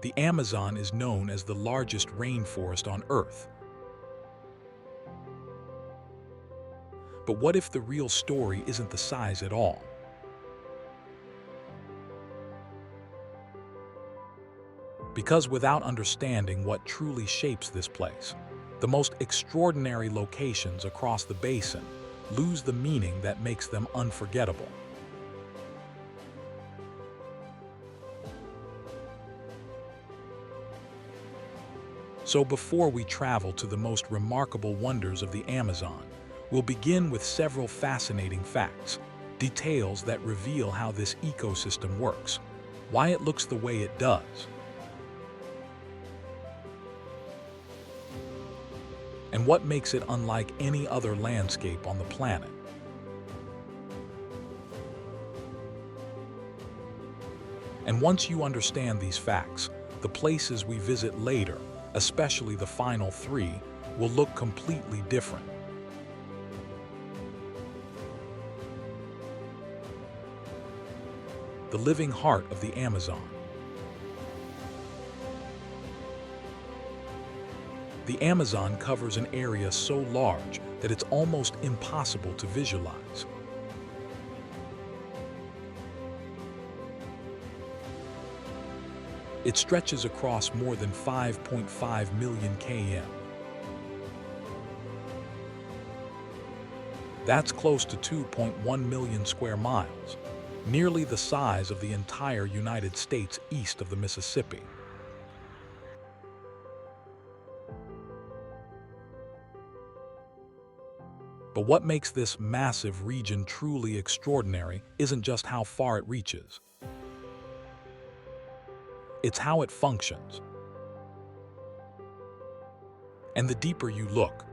The Amazon is known as the largest rainforest on Earth. But what if the real story isn't the size at all? Because without understanding what truly shapes this place, the most extraordinary locations across the basin lose the meaning that makes them unforgettable. So before we travel to the most remarkable wonders of the Amazon, we'll begin with several fascinating facts, details that reveal how this ecosystem works, why it looks the way it does, and what makes it unlike any other landscape on the planet. And once you understand these facts, the places we visit later, especially the final three, will look completely different. The living heart of the Amazon. The Amazon covers an area so large that it's almost impossible to visualize. It stretches across more than 5.5 million km. That's close to 2.1 million square miles, nearly the size of the entire United States east of the Mississippi. But what makes this massive region truly extraordinary isn't just how far it reaches. It's how it functions. And the deeper you look,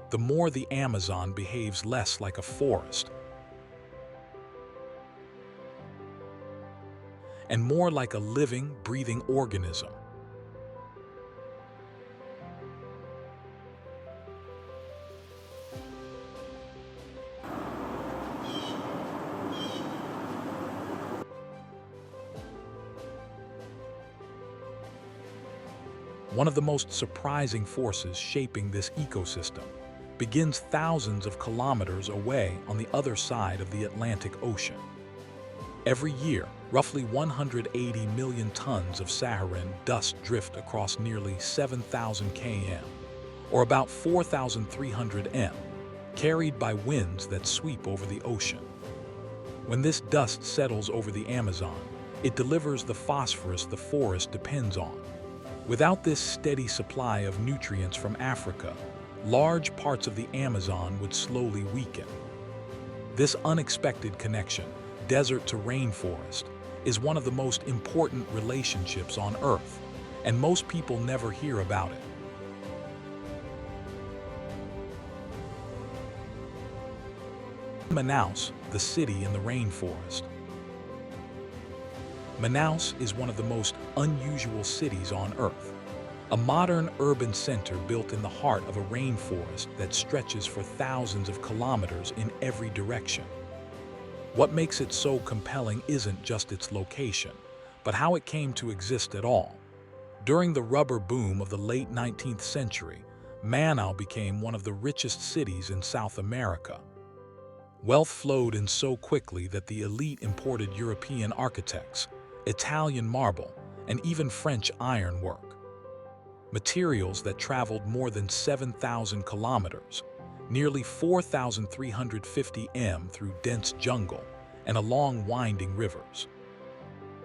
the more the Amazon behaves less like a forest and more like a living, breathing organism. One of the most surprising forces shaping this ecosystem begins thousands of kilometers away on the other side of the Atlantic Ocean. Every year, roughly 180 million tons of Saharan dust drift across nearly 7,000 km, or about 4,300 m, carried by winds that sweep over the ocean. When this dust settles over the Amazon, it delivers the phosphorus the forest depends on. Without this steady supply of nutrients from Africa, large parts of the Amazon would slowly weaken. This unexpected connection, desert to rainforest, is one of the most important relationships on Earth, and most people never hear about it. Manaus, the city in the rainforest. Manaus is one of the most unusual cities on Earth, a modern urban center built in the heart of a rainforest that stretches for thousands of kilometers in every direction. What makes it so compelling isn't just its location, but how it came to exist at all. During the rubber boom of the late 19th century, Manaus became one of the richest cities in South America. Wealth flowed in so quickly that the elite imported European architects, Italian marble, and even French ironwork. Materials that traveled more than 7,000 kilometers, nearly 4,350 m through dense jungle and along winding rivers.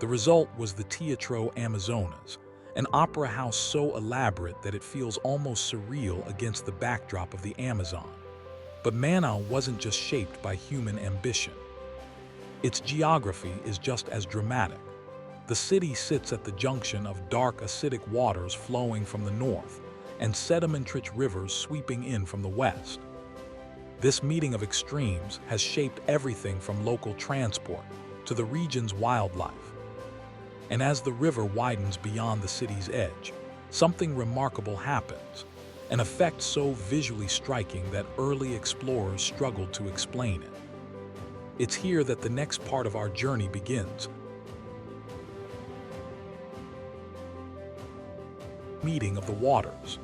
The result was the Teatro Amazonas, an opera house so elaborate that it feels almost surreal against the backdrop of the Amazon. But Manaus wasn't just shaped by human ambition. Its geography is just as dramatic. The city sits at the junction of dark acidic waters flowing from the north and sediment-rich rivers sweeping in from the west. This meeting of extremes has shaped everything from local transport to the region's wildlife. And as the river widens beyond the city's edge, something remarkable happens, an effect so visually striking that early explorers struggled to explain it. It's here that the next part of our journey begins. meeting of the waters.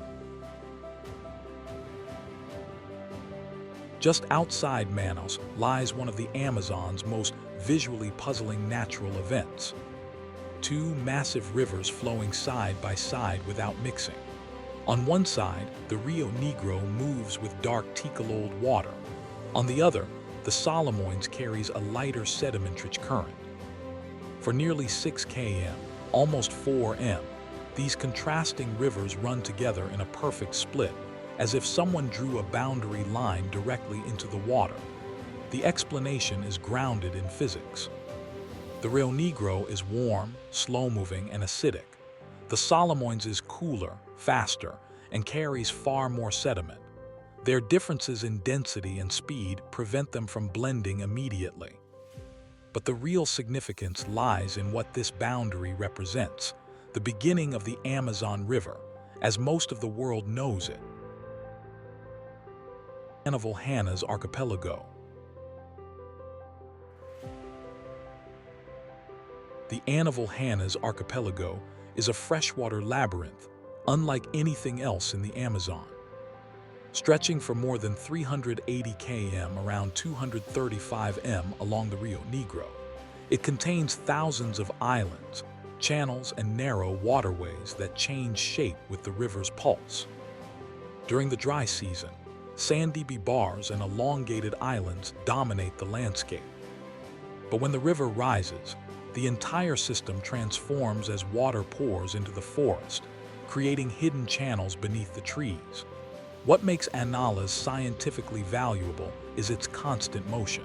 Just outside Manaus lies one of the Amazon's most visually puzzling natural events. Two massive rivers flowing side by side without mixing. On one side, the Rio Negro moves with dark teak-old water. On the other, the Solimões carries a lighter sediment-rich current. For nearly 6 km, almost 4 m, these contrasting rivers run together in a perfect split, as if someone drew a boundary line directly into the water. The explanation is grounded in physics. The Rio Negro is warm, slow-moving, and acidic. The Solimões is cooler, faster, and carries far more sediment. Their differences in density and speed prevent them from blending immediately. But the real significance lies in what this boundary represents, the beginning of the Amazon River, as most of the world knows it. Hanna's archipelago. The Hanna's archipelago is a freshwater labyrinth, unlike anything else in the Amazon. Stretching for more than 380 km around 235 m along the Rio Negro, it contains thousands of islands, channels, and narrow waterways that change shape with the river's pulse. During the dry season, sandy bars and elongated islands dominate the landscape. But when the river rises, the entire system transforms as water pours into the forest, creating hidden channels beneath the trees. What makes Annalas scientifically valuable is its constant motion.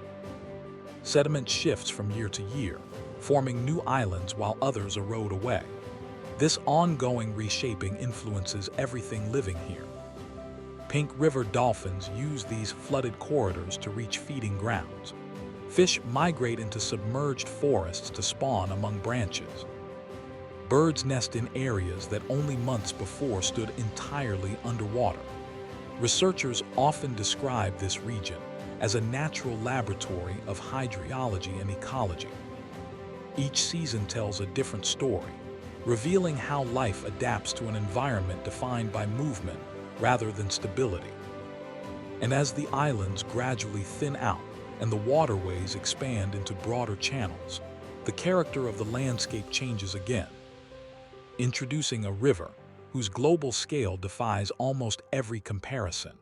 Sediment shifts from year to year, forming new islands while others erode away. This ongoing reshaping influences everything living here. Pink river dolphins use these flooded corridors to reach feeding grounds. Fish migrate into submerged forests to spawn among branches. Birds nest in areas that only months before stood entirely underwater. Researchers often describe this region as a natural laboratory of hydrology and ecology. Each season tells a different story, revealing how life adapts to an environment defined by movement rather than stability. And as the islands gradually thin out and the waterways expand into broader channels, the character of the landscape changes again. Introducing a river whose global scale defies almost every comparison.